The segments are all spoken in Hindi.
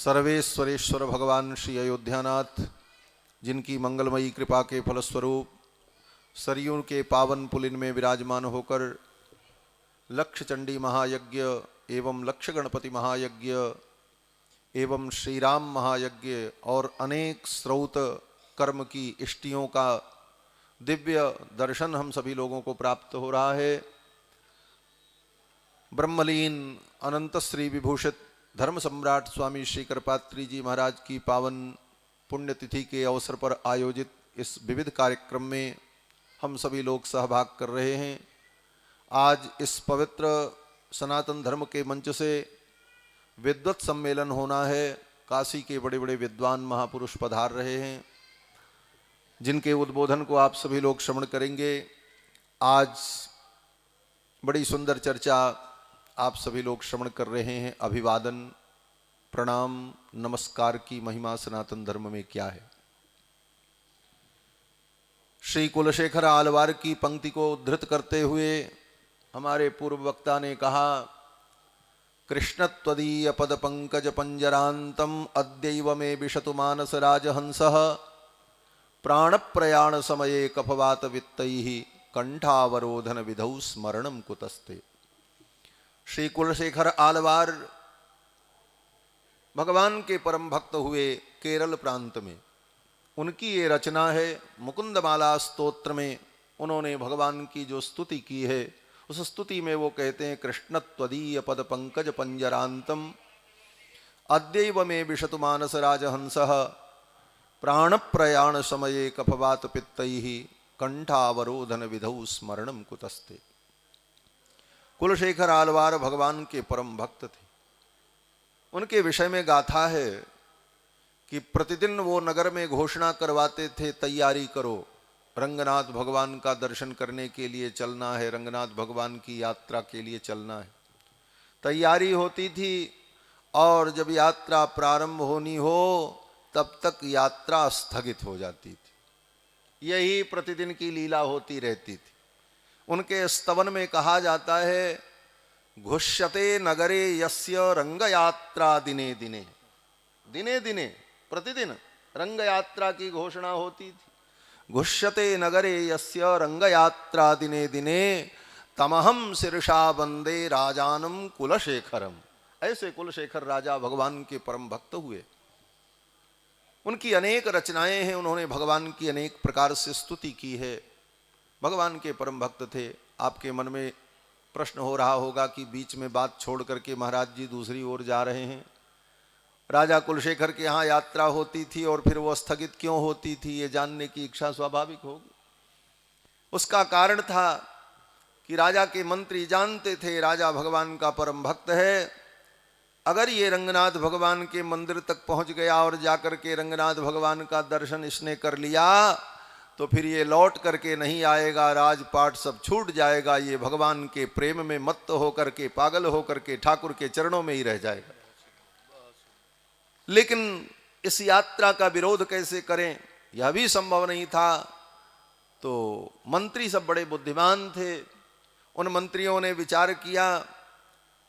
सर्वेश्वरेश्वर भगवान श्री अयोध्यानाथ, जिनकी मंगलमयी कृपा के फलस्वरूप सरयू के पावन पुलिन में विराजमान होकर लक्ष्य चंडी महायज्ञ एवं लक्ष्य गणपति महायज्ञ एवं श्री राम महायज्ञ और अनेक स्रोत कर्म की इष्टियों का दिव्य दर्शन हम सभी लोगों को प्राप्त हो रहा है। ब्रह्मलीन अनंत श्री विभूषित धर्म सम्राट स्वामी श्री कृपात्री जी महाराज की पावन पुण्यतिथि के अवसर पर आयोजित इस विविध कार्यक्रम में हम सभी लोग सहभाग कर रहे हैं। आज इस पवित्र सनातन धर्म के मंच से विद्वत सम्मेलन होना है। काशी के बड़े बड़े विद्वान महापुरुष पधार रहे हैं, जिनके उद्बोधन को आप सभी लोग श्रवण करेंगे। आज बड़ी सुंदर चर्चा आप सभी लोग श्रवण कर रहे हैं। अभिवादन, प्रणाम, नमस्कार की महिमा सनातन धर्म में क्या है। श्री कुलशेखर आलवार की पंक्ति को उद्धृत करते हुए हमारे पूर्व वक्ता ने कहा, कृष्ण त्वदीय पद पंकज पंजरांतम अद्यैव मे विशतु मानस राजहंसः प्राण प्रयाण समये कफवात वित्तैः कंठावरोधन विधौ स्मरणम कुतस्ते। श्री कुलशेखर आलवार भगवान के परम भक्त हुए केरल प्रांत में। उनकी ये रचना है। मुकुंदमाला स्तोत्र में उन्होंने भगवान की जो स्तुति की है, उस स्तुति में वो कहते हैं, कृष्ण त्वदीय पद पंकज पंजरांतम अद्यैव मे विशतु मानस राजहंसः प्राण प्रयाण समये कफवात पित्तैः कंठावरोधन विधौ स्मरणम कुतस्ते। कुलशेखर आलवार भगवान के परम भक्त थे। उनके विषय में गाथा है कि प्रतिदिन वो नगर में घोषणा करवाते थे, तैयारी करो, रंगनाथ भगवान का दर्शन करने के लिए चलना है, रंगनाथ भगवान की यात्रा के लिए चलना है। तैयारी होती थी और जब यात्रा प्रारंभ होनी हो तब तक यात्रा स्थगित हो जाती थी। यही प्रतिदिन की लीला होती रहती थी। उनके स्तवन में कहा जाता है, घुष्यते नगरे यस्य रंग यात्रा दिने दिने। दिने दिने प्रतिदिन रंग यात्रा की घोषणा होती थी। घुष्यते नगरे यस्य रंग यात्रा दिने दिने तमहम शीर्षा वंदे राजानम कुलशेखरम। ऐसे कुलशेखर राजा भगवान के परम भक्त हुए। उनकी अनेक रचनाएं हैं। उन्होंने भगवान की अनेक प्रकार से स्तुति की है। भगवान के परम भक्त थे। आपके मन में प्रश्न हो रहा होगा कि बीच में बात छोड़ करके महाराज जी दूसरी ओर जा रहे हैं। राजा कुलशेखर के यहाँ यात्रा होती थी और फिर वो स्थगित क्यों होती थी, ये जानने की इच्छा स्वाभाविक होगी। उसका कारण था कि राजा के मंत्री जानते थे राजा भगवान का परम भक्त है। अगर ये रंगनाथ भगवान के मंदिर तक पहुंच गया और जाकर के रंगनाथ भगवान का दर्शन इसने कर लिया तो फिर ये लौट करके नहीं आएगा, राजपाट सब छूट जाएगा। ये भगवान के प्रेम में मत्त होकर के, पागल होकर के ठाकुर के चरणों में ही रह जाएगा। लेकिन इस यात्रा का विरोध कैसे करें, यह भी संभव नहीं था। तो मंत्री सब बड़े बुद्धिमान थे। उन मंत्रियों ने विचार किया,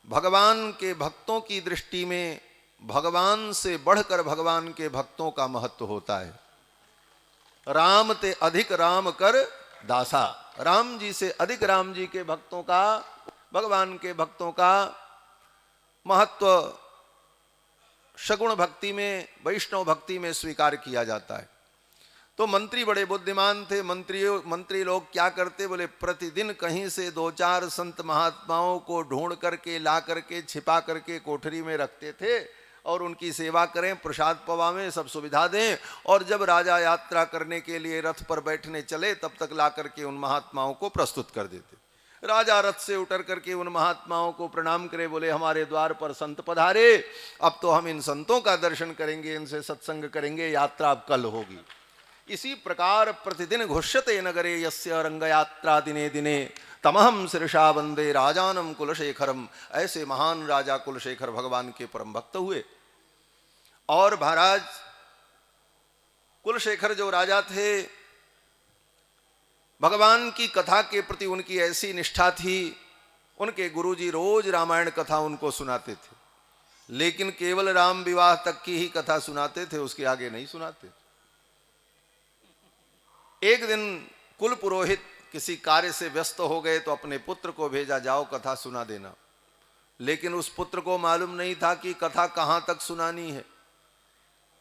भगवान के भक्तों की दृष्टि में भगवान से बढ़कर भगवान के भक्तों का महत्व होता है। राम ते अधिक राम कर दासा। राम जी से अधिक राम जी के भक्तों का, भगवान के भक्तों का महत्व सगुण भक्ति में, वैष्णव भक्ति में स्वीकार किया जाता है। तो मंत्री बड़े बुद्धिमान थे। मंत्री लोग क्या करते, बोले प्रतिदिन कहीं से दो चार संत महात्माओं को ढूंढ करके ला करके छिपा करके कोठरी में रखते थे और उनकी सेवा करें, प्रसाद पवावें, सब सुविधा दें। और जब राजा यात्रा करने के लिए रथ पर बैठने चले तब तक ला करके उन महात्माओं को प्रस्तुत कर देते। राजा रथ से उतर करके उन महात्माओं को प्रणाम करे, बोले हमारे द्वार पर संत पधारे, अब तो हम इन संतों का दर्शन करेंगे, इनसे सत्संग करेंगे, यात्रा अब कल होगी। इसी प्रकार प्रतिदिन घुष्यते नगरे यस्य रंग यात्रा दिने दिने तमहम शीर्षा वंदे राजानम कुलशेखरम। ऐसे महान राजा कुलशेखर भगवान के परम भक्त हुए। और महाराज कुलशेखर जो राजा थे, भगवान की कथा के प्रति उनकी ऐसी निष्ठा थी, उनके गुरुजी रोज रामायण कथा उनको सुनाते थे। लेकिन केवल राम विवाह तक की ही कथा सुनाते थे, उसके आगे नहीं सुनाते। एक दिन कुल पुरोहित किसी कार्य से व्यस्त हो गए तो अपने पुत्र को भेजा, जाओ कथा सुना देना। लेकिन उस पुत्र को मालूम नहीं था कि कथा कहां तक सुनानी है।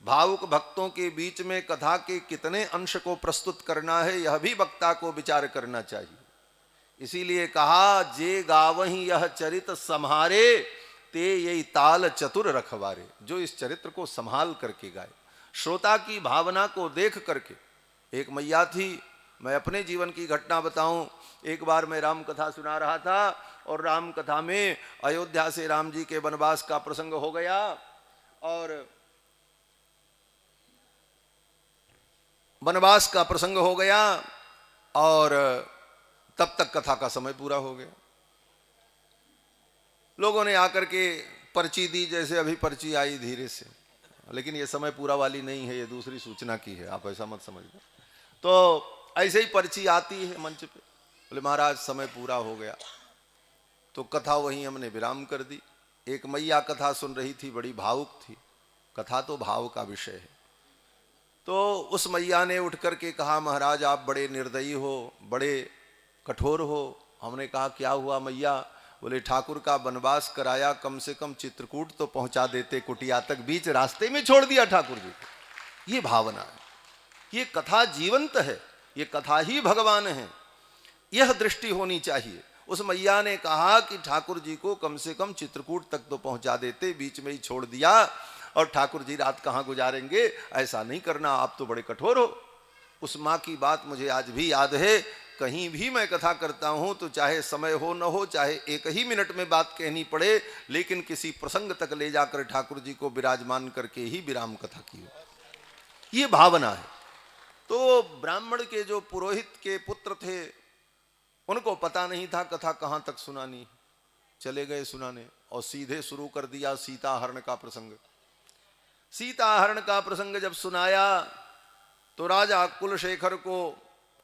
भावुक भक्तों के बीच में कथा के कितने अंश को प्रस्तुत करना है, यह भी वक्ता को विचार करना चाहिए। इसीलिए कहा, जे गावहीं यह चरित सम्हारे, ते यही ताल चतुर रखवारे। जो इस चरित्र को संभाल करके गाए, श्रोता की भावना को देख करके। एक मैया थी, मैं अपने जीवन की घटना बताऊं। एक बार मैं राम कथा सुना रहा था और राम कथा में अयोध्या से राम जी के वनवास का प्रसंग हो गया, और वनवास का प्रसंग हो गया और तब तक कथा का समय पूरा हो गया। लोगों ने आकर के पर्ची दी, जैसे अभी पर्ची आई धीरे से, लेकिन ये समय पूरा वाली नहीं है, ये दूसरी सूचना की है, आप ऐसा मत समझना। तो ऐसे ही पर्ची आती है मंच पे, बोले महाराज समय पूरा हो गया। तो कथा वहीं हमने विराम कर दी। एक मैया कथा सुन रही थी, बड़ी भावुक थी, कथा तो भाव का विषय है। तो उस मैया ने उठ करके कहा, महाराज आप बड़े निर्दयी हो, बड़े कठोर हो। हमने कहा क्या हुआ मैया? बोले ठाकुर का वनवास कराया, कम से कम चित्रकूट तो पहुंचा देते, कुटिया तक बीच रास्ते में छोड़ दिया ठाकुर जी को। ये भावना है, ये कथा जीवंत है, ये कथा ही भगवान है, यह दृष्टि होनी चाहिए। उस मैया ने कहा कि ठाकुर जी को कम से कम चित्रकूट तक तो पहुंचा देते, बीच में ही छोड़ दिया, और ठाकुर जी रात कहाँ गुजारेंगे, ऐसा नहीं करना, आप तो बड़े कठोर हो। उस माँ की बात मुझे आज भी याद है। कहीं भी मैं कथा करता हूं तो चाहे समय हो न हो, चाहे एक ही मिनट में बात कहनी पड़े, लेकिन किसी प्रसंग तक ले जाकर ठाकुर जी को विराजमान करके ही विराम कथा की हो, ये भावना है। तो ब्राह्मण के जो पुरोहित के पुत्र थे, उनको पता नहीं था कथा कहां तक सुनानी। चले गए सुनाने और सीधे शुरू कर दिया सीता हरण का प्रसंग। सीता हरण का प्रसंग जब सुनाया तो राजा कुलशेखर को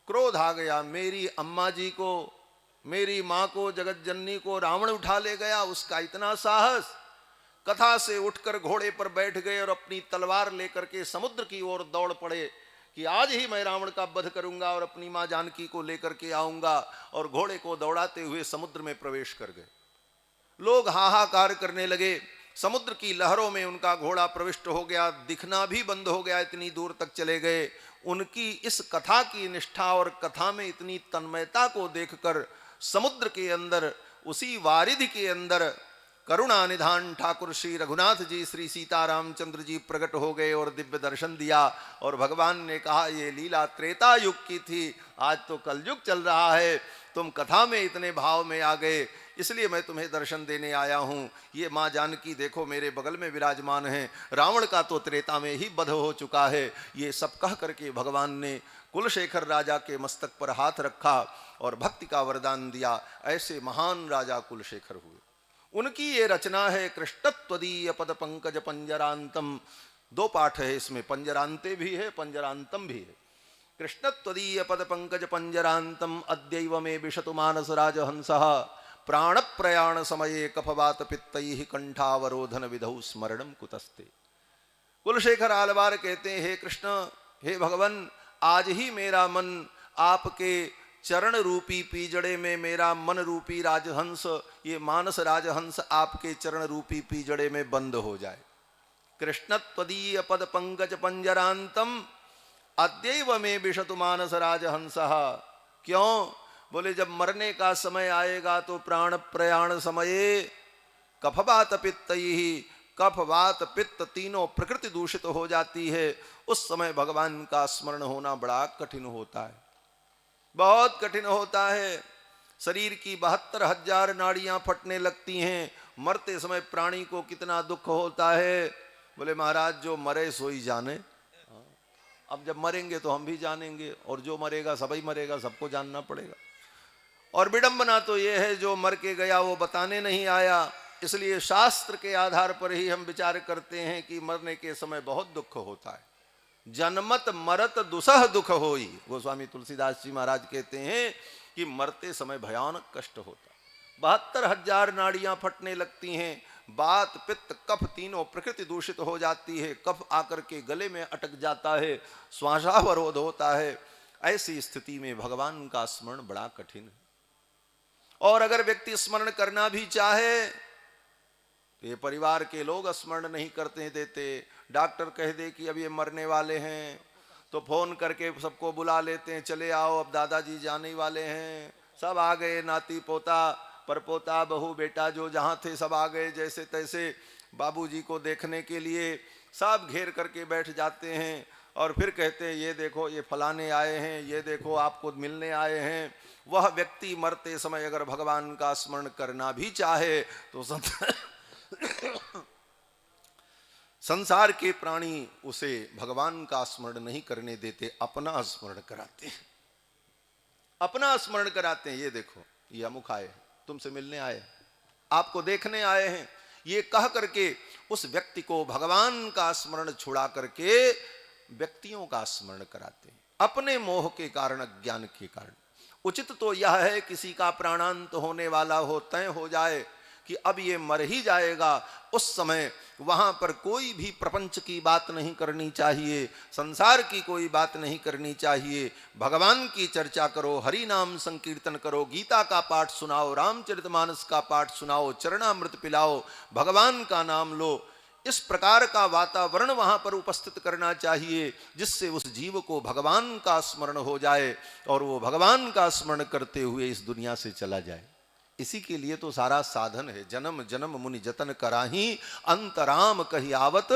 क्रोध आ गया। मेरी अम्मा जी को, मेरी मां को, जगत जननी को रावण उठा ले गया, उसका इतना साहस। कथा से उठकर घोड़े पर बैठ गए और अपनी तलवार लेकर के समुद्र की ओर दौड़ पड़े कि आज ही मैं रावण का वध करूंगा और अपनी मां जानकी को लेकर के आऊंगा। और घोड़े को दौड़ाते हुए समुद्र में प्रवेश कर गए। लोग हाहाकार करने लगे। समुद्र की लहरों में उनका घोड़ा प्रविष्ट हो गया, दिखना भी बंद हो गया, इतनी दूर तक चले गए। उनकी इस कथा की निष्ठा और कथा में इतनी तन्मयता को देखकर समुद्र के अंदर, उसी वारिधि के अंदर करुणा निधान ठाकुर श्री रघुनाथ जी, श्री सीताराम चंद्र जी प्रकट हो गए और दिव्य दर्शन दिया। और भगवान ने कहा ये लीला त्रेता युग की थी, आज तो कलयुग चल रहा है, तुम कथा में इतने भाव में आ गए, इसलिए मैं तुम्हें दर्शन देने आया हूँ। ये माँ जानकी देखो मेरे बगल में विराजमान है, रावण का तो त्रेता में ही वध हो चुका है। ये सब कह करके भगवान ने कुलशेखर राजा के मस्तक पर हाथ रखा और भक्ति का वरदान दिया। ऐसे महान राजा कुलशेखर हुए। उनकी ये रचना है कृष्णत्वदीय पद पंकज पंजरांतम। दो पाठ है इसमें, पंजरांते भी है, पंजरांतम भी है। कृष्णत्वदीय पद पंकज पंजरांतम अद्यैव में विशतु मानस राजहंसः प्राण प्रयाण समये कफवात पित्तैः कंठावरोधन विधौ स्मरणम कुतस्ते। कुलशेखर आलवार कहते हैं, हे कृष्ण, हे भगवान, आज ही मेरा मन आपके चरण रूपी पीजड़े में, मेरा मन रूपी राजहंस, ये मानस राजहंस आपके चरण रूपी पीजड़े में बंद हो जाए। कृष्णत्वदीय पद पंकज पंजरांतम अद्यैव में विशतु मानस राजहंसः। क्यों? बोले जब मरने का समय आएगा तो प्राण प्रयाण समये कफवात पित्तैः, कफ वात पित्त तीनों प्रकृति दूषित हो जाती है। उस समय भगवान का स्मरण होना बड़ा कठिन होता है, बहुत कठिन होता है। शरीर की 72,000 नाड़ियां फटने लगती हैं। मरते समय प्राणी को कितना दुख होता है। बोले महाराज जो मरे सोई जाने। अब जब मरेंगे तो हम भी जानेंगे, और जो मरेगा सब ही मरेगा, सबको जानना पड़ेगा। और विडंबना तो ये है जो मर के गया वो बताने नहीं आया। इसलिए शास्त्र के आधार पर ही हम विचार करते हैं कि मरने के समय बहुत दुख होता है। जन्मत मरत दुसह दुख होई, गोस्वामी तुलसीदास जी महाराज कहते हैं कि मरते समय भयानक कष्ट होता। 72,000 नाड़ियां फटने लगती हैं, बात पित्त कफ तीनों प्रकृति दूषित हो जाती है, कफ आकर के गले में अटक जाता है, श्वासावरोध होता है। ऐसी स्थिति में भगवान का स्मरण बड़ा कठिन है। और अगर व्यक्ति स्मरण करना भी चाहे तो ये परिवार के लोग स्मरण नहीं करते देते। डॉक्टर कह दे कि अब ये मरने वाले हैं तो फोन करके सबको बुला लेते हैं, चले आओ अब दादाजी जाने वाले हैं। सब आ गए, नाती पोता परपोता बहू बेटा जो जहाँ थे सब आ गए, जैसे तैसे बाबूजी को देखने के लिए सब घेर करके बैठ जाते हैं। और फिर कहते हैं ये देखो ये फलाने आए हैं, ये देखो आपको मिलने आए हैं। वह व्यक्ति मरते समय अगर भगवान का स्मरण करना भी चाहे तो संसार के प्राणी उसे भगवान का स्मरण नहीं करने देते, अपना स्मरण कराते हैं, अपना स्मरण कराते हैं। ये देखो ये अमुक आए, तुमसे मिलने आए, आपको देखने आए हैं, ये कह करके उस व्यक्ति को भगवान का स्मरण छुड़ा करके व्यक्तियों का स्मरण कराते हैं, अपने मोह के कारण, अज्ञान के कारण। उचित तो यह है किसी का प्राणांत होने वाला हो, तय हो जाए कि अब ये मर ही जाएगा, उस समय वहां पर कोई भी प्रपंच की बात नहीं करनी चाहिए, संसार की कोई बात नहीं करनी चाहिए। भगवान की चर्चा करो, हरि नाम संकीर्तन करो, गीता का पाठ सुनाओ, रामचरितमानस का पाठ सुनाओ, चरणामृत पिलाओ, भगवान का नाम लो। इस प्रकार का वातावरण वहां पर उपस्थित करना चाहिए जिससे उस जीव को भगवान का स्मरण हो जाए और वो भगवान का स्मरण करते हुए इस दुनिया से चला जाए। इसी के लिए तो सारा साधन है। जन्म जन्म मुनि जतन कराही, अंतराम कही आवत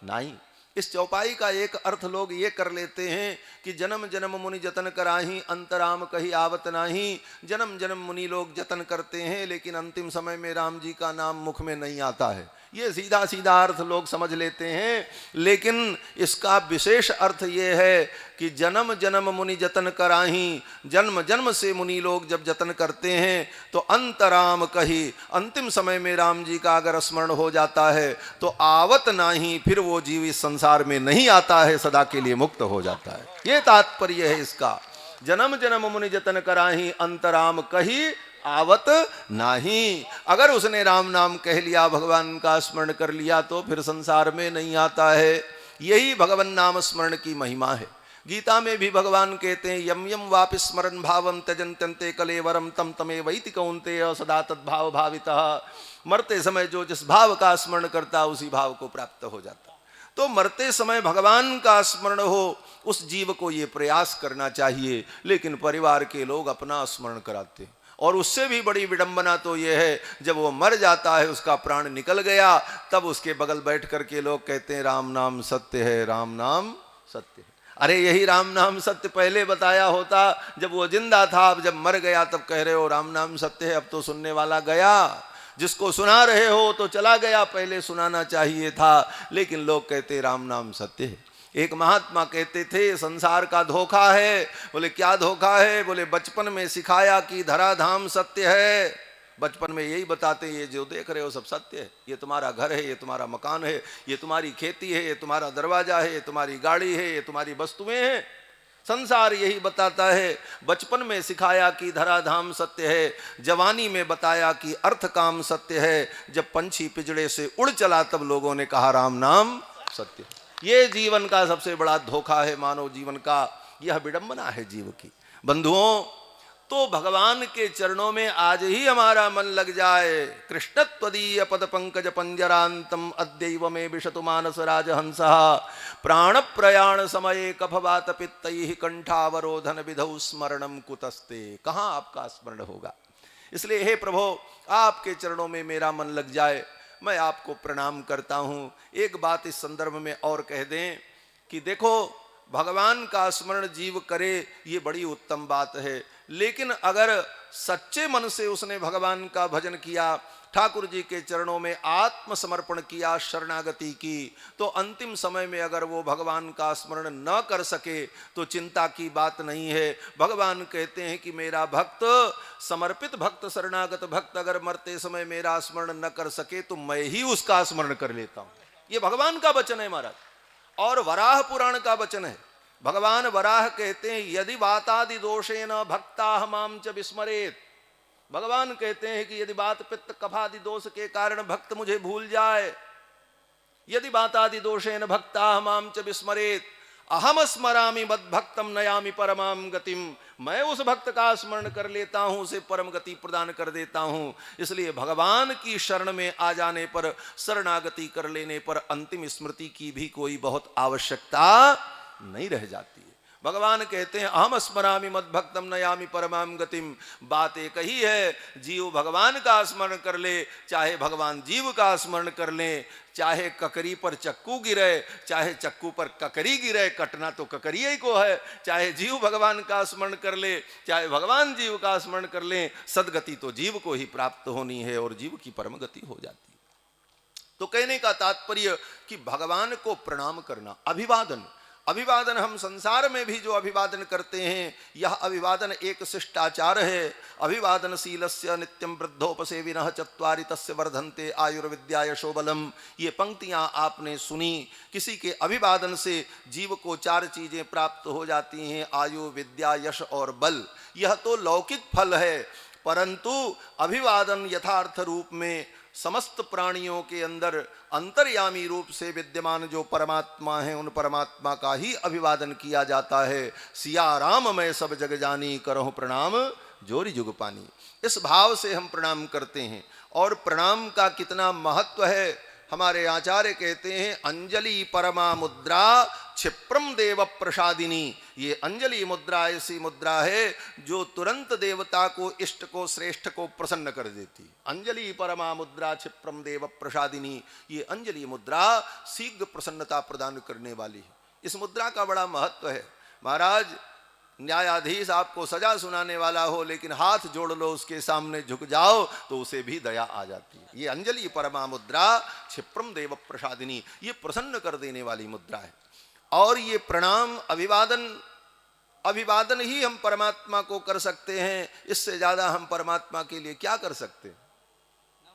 नाही। इस चौपाई का एक अर्थ लोग ये कर लेते हैं कि जन्म जन्म मुनि जतन कराही, अंतराम कही आवत नाही। जन्म जन्म मुनि लोग जतन करते हैं लेकिन अंतिम समय में राम जी का नाम मुख में नहीं आता है। ये सीधा सीधा अर्थ लोग समझ लेते हैं, लेकिन इसका विशेष अर्थ ये है कि जन्म जन्म मुनि जतन कराही, जन्म जन्म से मुनि लोग जब जतन करते हैं तो अंतराम कही, अंतिम समय में राम जी का अगर स्मरण हो जाता है तो आवत नाही, फिर वो जीव इस संसार में नहीं आता है, सदा के लिए मुक्त हो जाता है। ये तात्पर्य है इसका। जन्म जन्म मुनि जतन कराही, अंतराम कही आवत नाही। अगर उसने राम नाम कह लिया, भगवान का स्मरण कर लिया तो फिर संसार में नहीं आता है। यही भगवान नाम स्मरण की महिमा है। गीता में भी भगवान कहते हैं यम यम वापि स्मरण भावम त्यजन्त्यन्ते कलेवरम तम तमे वैति कौन्तेय सदा तद्भाव भावितः। मरते समय जो जिस भाव का स्मरण करता उसी भाव को प्राप्त हो जाता। तो मरते समय भगवान का स्मरण हो, उस जीव को ये प्रयास करना चाहिए। लेकिन परिवार के लोग अपना स्मरण कराते हैं। और उससे भी बड़ी विडंबना तो यह है जब वो मर जाता है, उसका प्राण निकल गया, तब उसके बगल बैठ करके लोग कहते हैं राम नाम सत्य है, राम नाम सत्य है। अरे यही राम नाम सत्य पहले बताया होता जब वो जिंदा था, अब जब मर गया तब कह रहे हो राम नाम सत्य है। अब तो सुनने वाला गया, जिसको सुना रहे हो तो चला गया, पहले सुनाना चाहिए था। लेकिन लोग कहते राम नाम सत्य है। एक महात्मा कहते थे संसार का धोखा है। बोले क्या धोखा है? बोले बचपन में सिखाया कि धराधाम सत्य है। बचपन में यही बताते ये जो देख रहे हो सब सत्य है, ये तुम्हारा घर है, ये तुम्हारा मकान है, ये तुम्हारी खेती है, ये तुम्हारा दरवाजा है, ये तुम्हारी गाड़ी है, ये तुम्हारी वस्तुएं हैं। संसार यही बताता है। बचपन में सिखाया कि धराधाम सत्य है, जवानी में बताया कि अर्थ काम सत्य है, जब पंछी पिंजड़े से उड़ चला तब लोगों ने कहा राम नाम सत्य। ये जीवन का सबसे बड़ा धोखा है, मानव जीवन का यह विडंबना है जीव की। बंधुओं, तो भगवान के चरणों में आज ही हमारा मन लग जाए। कृष्णत्वदीय पद पंकज पंजरांतम अद्यैव में विशतु मानस राजहंसः प्राण प्रयाण समये कफवात पित्तैः कंठावरोधन विधौ स्मरणम कुतस्ते। कहाँ आपका स्मरण होगा? इसलिए हे प्रभु, आपके चरणों में मेरा मन लग जाए। मैं आपको प्रणाम करता हूँ। एक बात इस संदर्भ में और कह दें कि देखो, भगवान का स्मरण जीव करे ये बड़ी उत्तम बात है, लेकिन अगर सच्चे मन से उसने भगवान का भजन किया, ठाकुर जी के चरणों में आत्मसमर्पण किया, शरणागति की, तो अंतिम समय में अगर वो भगवान का स्मरण न कर सके तो चिंता की बात नहीं है। भगवान कहते हैं कि मेरा भक्त, समर्पित भक्त, शरणागत भक्त अगर मरते समय मेरा स्मरण न कर सके तो मैं ही उसका स्मरण कर लेता हूँ। ये भगवान का वचन है महाराज, और वराह पुराण का वचन है। भगवान वराह कहते हैं यदि वातादि दोषेन भक्ता माम च विस्मरेत। भगवान कहते हैं कि यदि बात पित्त कफादि दोष के कारण भक्त मुझे भूल जाए, यदि बातादि दोषेन भक्ता माम च विस्मरेत अहम स्मरामि मद्भक्तम नयामि परमाम गतिम, मैं उस भक्त का स्मरण कर लेता हूं, उसे परम गति प्रदान कर देता हूं। इसलिए भगवान की शरण में आ जाने पर, शरणागति कर लेने पर अंतिम स्मृति की भी कोई बहुत आवश्यकता नहीं रह जाती है। भगवान कहते हैं अहम स्मरामि मद्भक्तम नयामि परमाम गतिम। बात एक ही है, जीव भगवान का स्मरण कर ले, चाहे भगवान जीव का स्मरण कर ले, चाहे ककरी पर चक्कू गिरे, चाहे चक्कू पर ककरी गिरे, कटना तो ककरी को है। चाहे जीव भगवान का स्मरण कर ले, चाहे भगवान जीव का स्मरण कर ले, सदगति तो जीव को ही प्राप्त होनी है और जीव की परम गति हो जाती है। तो कहने का तात्पर्य कि भगवान को प्रणाम करना, अभिवादन, अभिवादन हम संसार में भी जो अभिवादन करते हैं, यह अभिवादन एक शिष्टाचार है। अभिवादनशीलस्य नित्यं वृद्धोपसेविनः चत्वारि तस्य वर्धन्ते आयुर्विद्या यशो बलम। ये पंक्तियां आपने सुनी। किसी के अभिवादन से जीव को 4 चीजें प्राप्त हो जाती हैं, आयु, विद्या, यश और बल। यह तो लौकिक फल है, परंतु अभिवादन यथार्थ रूप में समस्त प्राणियों के अंदर अंतर्यामी रूप से विद्यमान जो परमात्मा है, उन परमात्मा का ही अभिवादन किया जाता है। सिया राम मैं सब जग जानी, करहूं प्रणाम जोरी जुग पानी। इस भाव से हम प्रणाम करते हैं। और प्रणाम का कितना महत्व है, हमारे आचार्य कहते हैं अंजलि परमा मुद्रा क्षिप्रम देव प्रसादिनी। ये अंजलि मुद्रा ऐसी मुद्रा है जो तुरंत देवता को, इष्ट को, श्रेष्ठ को प्रसन्न कर देती। अंजलि परमा मुद्रा क्षिप्रम देव प्रसादिनी। ये अंजलि मुद्रा शीघ्र प्रसन्नता प्रदान करने वाली है। इस मुद्रा का बड़ा महत्व है। महाराज, न्यायाधीश आपको सजा सुनाने वाला हो, लेकिन हाथ जोड़ लो उसके सामने, झुक जाओ, तो उसे भी दया आ जाती है। ये अंजलि परमा मुद्रा क्षिप्रम देव प्रसादिनी, ये प्रसन्न कर देने वाली मुद्रा है। और ये प्रणाम, अभिवादन ही हम परमात्मा को कर सकते हैं। इससे ज्यादा हम परमात्मा के लिए क्या कर सकते हैं?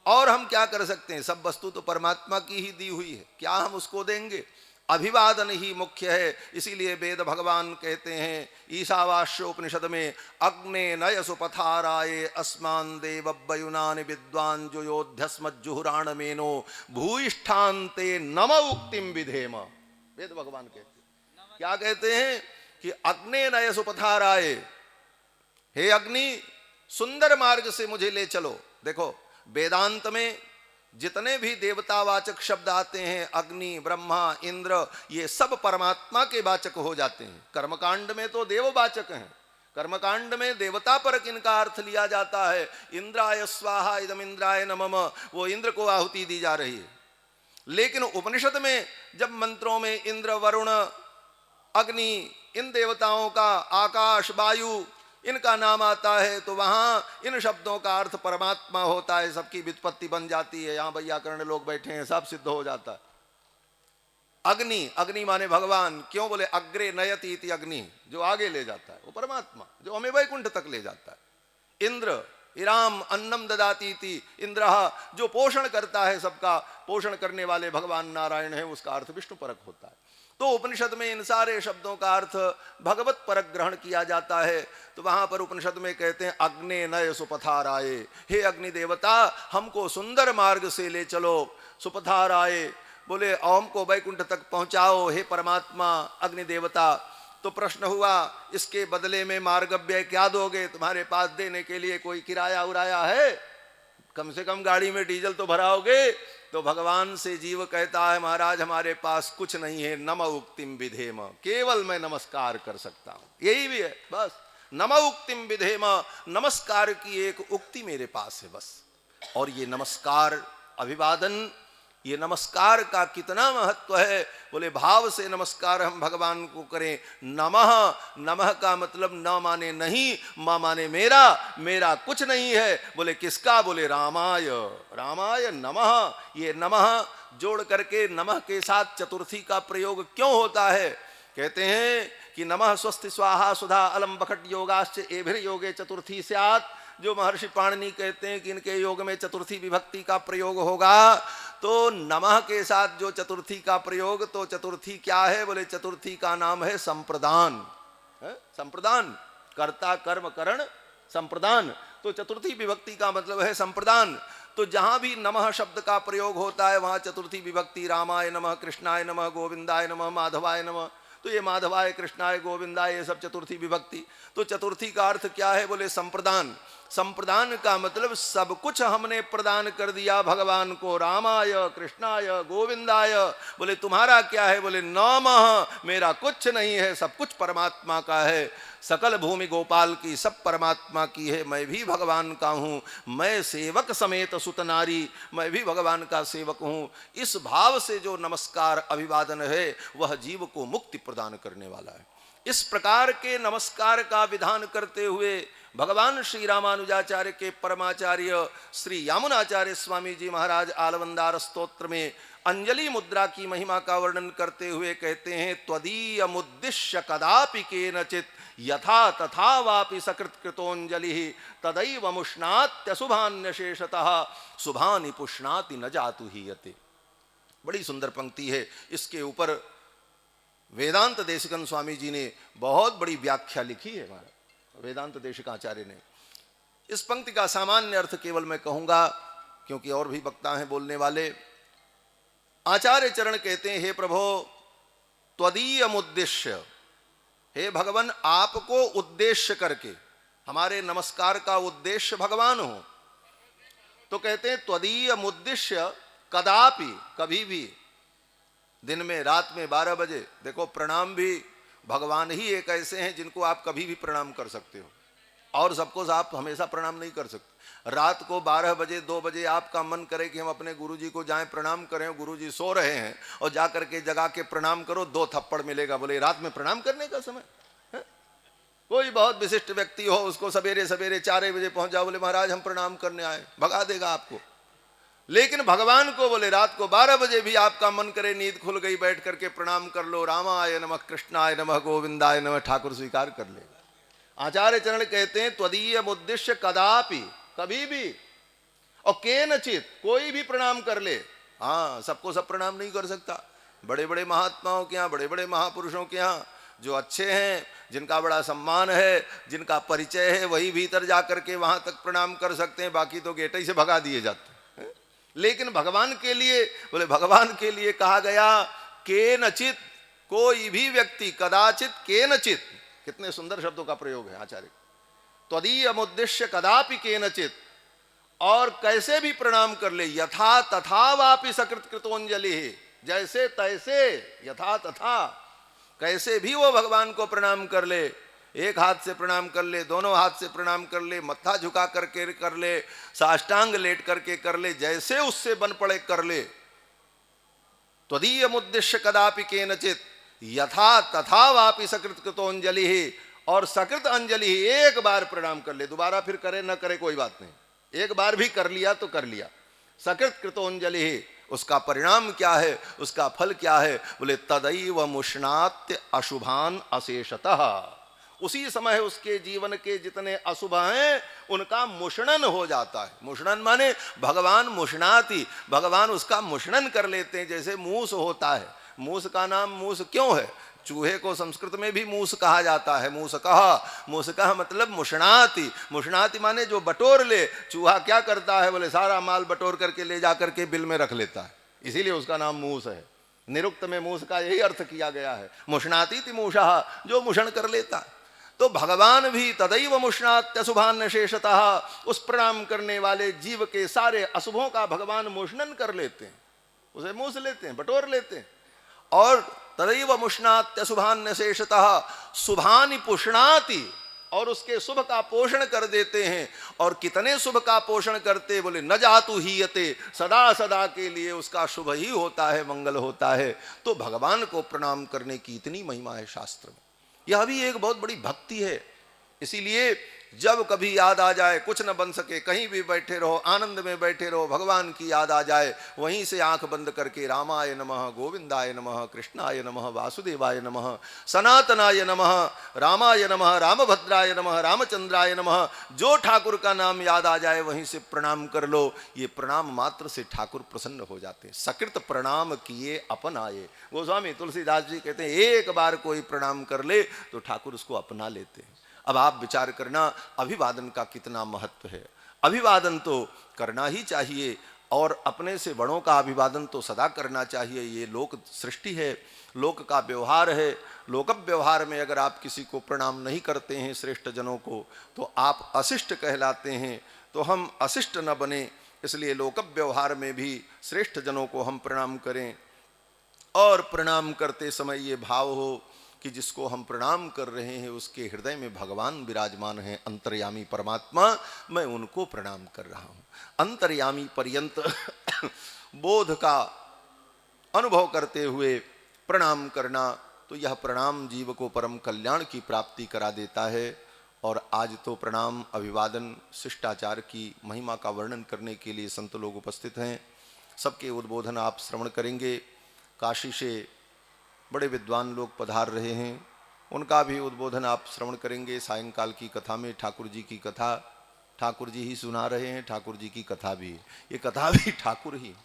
और हम क्या कर सकते हैं? सब वस्तु तो परमात्मा की ही दी हुई है, क्या हम उसको देंगे? अभिवादन ही मुख्य है। इसीलिए वेद भगवान कहते हैं ईशावास्योपनिषद में, अग्ने नय सुपथाराये अस्मान देवव्युनानि विद्वान जो योध्यस्मज्जुहुराण मेनो भूयिष्ठान्ते नम उक्तिम विधेम। वेद भगवान कहते हैं, क्या कहते हैं? कि अग्ने नय सुपथाराये, हे अग्नि, सुंदर मार्ग से मुझे ले चलो। देखो, वेदांत में जितने भी देवतावाचक शब्द आते हैं, अग्नि, ब्रह्मा, इंद्र, ये सब परमात्मा के वाचक हो जाते हैं। कर्मकांड में तो देववाचक हैं, कर्मकांड में देवता परक इनका अर्थ लिया जाता है। इंद्राय स्वाहा इदम इंद्राय नमः, वो इंद्र को आहुति दी जा रही है। लेकिन उपनिषद में जब मंत्रों में इंद्र, वरुण, अग्नि, इन देवताओं का, आकाश, वायु, इनका नाम आता है, तो वहां इन शब्दों का अर्थ परमात्मा होता है। सबकी व्युत्पत्ति बन जाती है। यहां वैयाकरण लोग बैठे हैं, सब सिद्ध हो जाता है। अग्नि, अग्नि माने भगवान। क्यों बोले? अग्रे नयति इति अग्नि, जो आगे ले जाता है वो परमात्मा, जो हमें वैकुंठ तक ले जाता है। इंद्र, इराम अन्नम ददाति इति इंद्रः, जो पोषण करता है, सबका पोषण करने वाले भगवान नारायण है, उसका अर्थ विष्णु परक होता है। तो उपनिषद में इन सारे शब्दों का अर्थ भगवत परक ग्रहण किया जाता है। तो वहां पर उपनिषद में कहते हैं अग्ने नय सुपथाराये, हे अग्नि देवता, हमको सुंदर मार्ग से ले चलो। सुपथाराये बोले हमको वैकुंठ तक पहुंचाओ, हे परमात्मा, अग्नि देवता। तो प्रश्न हुआ, इसके बदले में मार्गव्यय क्या दोगे? तुम्हारे पास देने के लिए कोई किराया उराया है? कम से कम गाड़ी में डीजल तो भराओगे। तो भगवान से जीव कहता है, महाराज हमारे पास कुछ नहीं है, नम उक्तिम विधेम, केवल मैं नमस्कार कर सकता हूं, यही भी है बस। नम उक्तिम विधेम, नमस्कार की एक उक्ति मेरे पास है बस। और ये नमस्कार, अभिवादन, ये नमस्कार का कितना महत्व है। बोले भाव से नमस्कार हम भगवान को करें। नमः, नमः का मतलब न माने नहीं, म माने मेरा, मेरा कुछ नहीं है। बोले किसका? बोले रामाय, रामाय नमः। ये नमः जोड़ करके नमः के साथ चतुर्थी का प्रयोग क्यों होता है? कहते हैं कि नमः स्वस्ति स्वाहा सुधा अलम बखट योगाश्च एभिर योगे चतुर्थी स्यात्। जो महर्षि पाणिनि कहते हैं कि इनके योग में चतुर्थी विभक्ति का प्रयोग होगा, तो नमः के साथ जो चतुर्थी का प्रयोग, तो चतुर्थी क्या है? बोले चतुर्थी का नाम है संप्रदान। संप्रदान, कर्ता कर्म करण संप्रदान। तो चतुर्थी विभक्ति का मतलब है संप्रदान। तो जहां भी नमः शब्द का प्रयोग होता है वहां चतुर्थी विभक्ति, रामाय नमः, कृष्णाय नमः, गोविंदाय नमः, माधवाय नमः। तो ये माधवाय, कृष्णाय, गोविंदाय, ये सब चतुर्थी विभक्ति। तो चतुर्थी का अर्थ क्या है? बोले संप्रदान। संप्रदान का मतलब सब कुछ हमने प्रदान कर दिया भगवान को, रामाय, कृष्णाय, गोविंदाय। बोले तुम्हारा क्या है? बोले नमः, मेरा कुछ नहीं है, सब कुछ परमात्मा का है। सकल भूमि गोपाल की, सब परमात्मा की है। मैं भी भगवान का हूँ, मैं सेवक समेत सुत नारी, मैं भी भगवान का सेवक हूँ। इस भाव से जो नमस्कार अभिवादन है वह जीव को मुक्ति प्रदान करने वाला है। इस प्रकार के नमस्कार का विधान करते हुए भगवान श्री रामानुजाचार्य के परमाचार्य श्री यामुनाचार्य स्वामी जी महाराज आलवंदार स्तोत्र में अंजलि मुद्रा की महिमा का वर्णन करते हुए कहते हैं, त्वदीय मुद्दिश्य कदापि केनचित यथा तथा वापि सकृत कृतोंजलि तदैव मुष्णात्यशुभान्यशेषतः शुभानि पुष्णाति न जातु हीयते। बड़ी सुंदर पंक्ति है। इसके ऊपर वेदांत देशिकन स्वामी जी ने बहुत बड़ी व्याख्या लिखी है। वेदांत देशिकाचार्य ने इस पंक्ति का सामान्य अर्थ केवल मैं कहूंगा, क्योंकि और भी वक्ता हैं बोलने वाले। आचार्य चरण कहते हैं, हे प्रभो त्वदीय मुद्देश्य, हे भगवान आपको उद्देश्य करके, हमारे नमस्कार का उद्देश्य भगवान हो। तो कहते हैं त्वदीय मुद्देश्य कदापि, कभी भी, दिन में, रात में, 12 बजे। देखो प्रणाम भी भगवान ही एक ऐसे हैं जिनको आप कभी भी प्रणाम कर सकते हो, और सबको आप हमेशा प्रणाम नहीं कर सकते। रात को 12 बजे, 2 बजे आपका मन करे कि हम अपने गुरुजी को जाएं प्रणाम करें, गुरुजी सो रहे हैं, और जा करके जगा के प्रणाम करो, 2 थप्पड़ मिलेगा। बोले रात में प्रणाम करने का समय है? कोई बहुत विशिष्ट व्यक्ति हो, उसको सवेरे सवेरे 4 बजे पहुंच जाओ, बोले महाराज हम प्रणाम करने आए, भगा देगा आपको। लेकिन भगवान को बोले रात को 12 बजे भी आपका मन करे, नींद खुल गई, बैठ करके प्रणाम कर लो, रामाय नमः, कृष्णाय नमः, गोविंदाय नमः, ठाकुर स्वीकार कर लेगा। आचार्य चरण कहते हैं त्वदीय उद्देश्य कदापि, कभी भी, और केनचित, कोई भी प्रणाम कर ले। हाँ, सबको सब प्रणाम नहीं कर सकता। बड़े बड़े महात्माओं के यहाँ, बड़े बड़े महापुरुषों के यहाँ, जो अच्छे हैं, जिनका बड़ा सम्मान है, जिनका परिचय है, वही भीतर जा करके वहां तक प्रणाम कर सकते हैं, बाकी तो गेट ही से भगा दिए जाते हैं। लेकिन भगवान के लिए, बोले भगवान के लिए कहा गया केनचित, कोई भी व्यक्ति, कदाचित, केनचित, कितने सुंदर शब्दों का प्रयोग है आचार्य। त्वदीय उद्देश्य कदापि केनचित, और कैसे भी प्रणाम कर ले, यथा तथा वापि सकृत कृतोंजलि, जैसे तैसे, यथा तथा, कैसे भी वो भगवान को प्रणाम कर ले। एक हाथ से प्रणाम कर ले, दोनों हाथ से प्रणाम कर ले, मत्था झुका करके कर ले, साष्टांग लेट करके कर ले, जैसे उससे बन पड़े कर ले। त्वदीय उद्देश्य कदापि केनचित यथा तथा वापि सकृत कृतोंजलि, और सकृत अंजलि, एक बार प्रणाम कर ले, दोबारा फिर करे न करे कोई बात नहीं, एक बार भी कर लिया तो कर लिया। सकृत कृतोंजलि, उसका परिणाम क्या है, उसका फल क्या है? बोले तदैव मुष्णात्य अशुभान अशेषतः, उसी समय उसके जीवन के जितने अशुभ हैं उनका मुषणन हो जाता है। मुषणन माने भगवान मुषणाति, भगवान उसका मुषणन कर लेते हैं। जैसे मूस होता है, मूस का नाम मूस क्यों है? चूहे को संस्कृत में भी मूस कहा जाता है, मूसकः। मूसकः मतलब मुषणाति, मुषणाति माने जो बटोर ले। चूहा क्या करता है? बोले सारा माल बटोर करके ले जा करके बिल में रख लेता है, इसीलिए उसका नाम मूस है। निरुक्त में मूस का यही अर्थ किया गया है, मुषणाति मूषः, जो मुषण कर लेता है। तो भगवान भी तदैव मुष्णात्यशुभान शेषतः, उस प्रणाम करने वाले जीव के सारे अशुभों का भगवान मोषणन कर लेते हैं, उसे मूस लेते हैं, बटोर लेते हैं। और तदैव मुष्णात्यशुभान शेषतः शुभानि पुष्णाति, और उसके शुभ का पोषण कर देते हैं। और कितने शुभ का पोषण करते? बोले न जातु हीयते, सदा सदा के लिए उसका शुभ ही होता है, मंगल होता है। तो भगवान को प्रणाम करने की इतनी महिमा है शास्त्र में। यह भी एक बहुत बड़ी भक्ति है। इसीलिए जब कभी याद आ जाए, कुछ न बन सके, कहीं भी बैठे रहो, आनंद में बैठे रहो, भगवान की याद आ जाए, वहीं से आंख बंद करके रामाय नमः, गोविंदाय नमः, कृष्णाय नमः, वासुदेवाय नमः, सनातनाय नमः, रामाय नमः, रामभद्राय नमः, रामचंद्राय नमः, जो ठाकुर का नाम याद आ जाए वहीं से प्रणाम कर लो। ये प्रणाम मात्र से ठाकुर प्रसन्न हो जाते हैं। सकृत प्रणाम किए अपन आए, गोस्वामी तुलसीदास जी कहते हैं एक बार कोई प्रणाम कर ले तो ठाकुर उसको अपना लेते हैं। अब आप विचार करना अभिवादन का कितना महत्व है। अभिवादन तो करना ही चाहिए और अपने से बड़ों का अभिवादन तो सदा करना चाहिए। ये लोक सृष्टि है, लोक का व्यवहार है। लोक व्यवहार में अगर आप किसी को प्रणाम नहीं करते हैं श्रेष्ठ जनों को तो आप अशिष्ट कहलाते हैं। तो हम अशिष्ट न बने, इसलिए लोक व्यवहार में भी श्रेष्ठ जनों को हम प्रणाम करें और प्रणाम करते समय ये भाव हो कि जिसको हम प्रणाम कर रहे हैं उसके हृदय में भगवान विराजमान हैं, अंतर्यामी परमात्मा, मैं उनको प्रणाम कर रहा हूं। अंतर्यामी पर्यंत बोध का अनुभव करते हुए प्रणाम करना, तो यह प्रणाम जीव को परम कल्याण की प्राप्ति करा देता है। और आज तो प्रणाम, अभिवादन, शिष्टाचार की महिमा का वर्णन करने के लिए संत लोग उपस्थित हैं। सबके उद्बोधन आप श्रवण करेंगे। काशी से बड़े विद्वान लोग पधार रहे हैं, उनका भी उद्बोधन आप श्रवण करेंगे। सायंकाल की कथा में ठाकुर जी की कथा ठाकुर जी ही सुना रहे हैं, ठाकुर जी की कथा भी, ये कथा भी ठाकुर ही।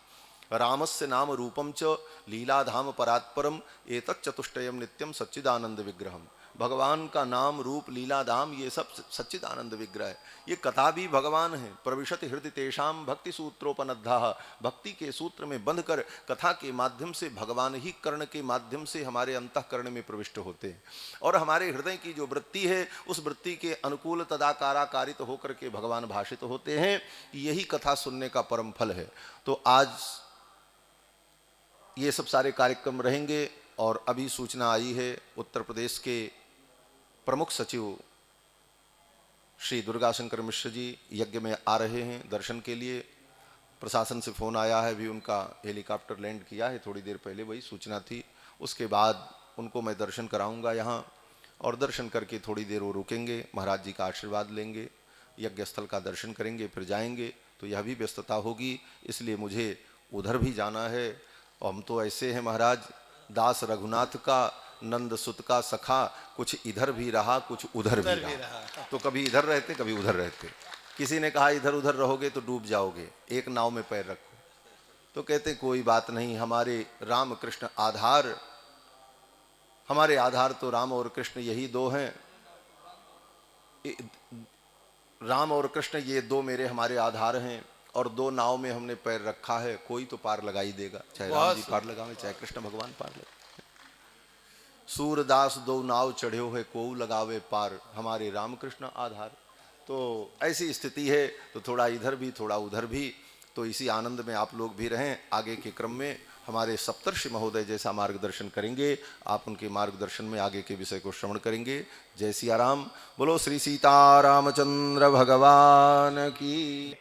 रामस्य नाम रूपम च लीलाधाम परात्परम एतत् चतुष्टयम नित्यम सच्चिदानंद विग्रहम। भगवान का नाम, रूप, लीला, धाम, ये सब सच्चिदानंद विग्रह है। ये कथा भी भगवान है। प्रविशति हृदय तेषाम भक्ति सूत्रोपनद्धा। भक्ति के सूत्र में बंधकर कथा के माध्यम से भगवान ही कर्ण के माध्यम से हमारे अंतःकरण में प्रविष्ट होते हैं और हमारे हृदय की जो वृत्ति है उस वृत्ति के अनुकूल तदाकाराकारित होकर के भगवान भाषित होते हैं। यही कथा सुनने का परम फल है। तो आज ये सब सारे कार्यक्रम रहेंगे। और अभी सूचना आई है, उत्तर प्रदेश के प्रमुख सचिव श्री दुर्गा शंकर मिश्र जी यज्ञ में आ रहे हैं दर्शन के लिए। प्रशासन से फ़ोन आया है, भी उनका हेलीकॉप्टर लैंड किया है थोड़ी देर पहले, वही सूचना थी। उसके बाद उनको मैं दर्शन कराऊंगा यहाँ, और दर्शन करके थोड़ी देर वो रुकेंगे, महाराज जी का आशीर्वाद लेंगे, यज्ञ स्थल का दर्शन करेंगे, फिर जाएंगे। तो यह भी व्यस्तता होगी, इसलिए मुझे उधर भी जाना है। और हम तो ऐसे हैं महाराज, दास रघुनाथ का, नंद सुत का सखा, कुछ इधर भी रहा कुछ उधर भी रहा। तो कभी इधर रहते कभी उधर रहते। किसी ने कहा इधर उधर रहोगे तो डूब जाओगे, एक नाव में पैर रखो। तो कहते कोई बात नहीं, हमारे राम कृष्ण आधार, हमारे आधार तो राम और कृष्ण यही दो हैं। राम और कृष्ण ये दो मेरे हमारे आधार हैं, और दो नाव में हमने पैर रखा है, कोई तो पार लगा ही देगा। चाहे राम जी पार लगावे, चाहे कृष्ण भगवान पार लगावे। सूरदास दो नाव चढ़े है, को लगावे पार, हमारे रामकृष्ण आधार। तो ऐसी स्थिति है, तो थोड़ा इधर भी थोड़ा उधर भी, तो इसी आनंद में आप लोग भी रहें। आगे के क्रम में हमारे सप्तर्षि महोदय जैसा मार्गदर्शन करेंगे, आप उनके मार्गदर्शन में आगे के विषय को श्रवण करेंगे। जय सिया राम। बोलो श्री सीता रामचंद्र भगवान की।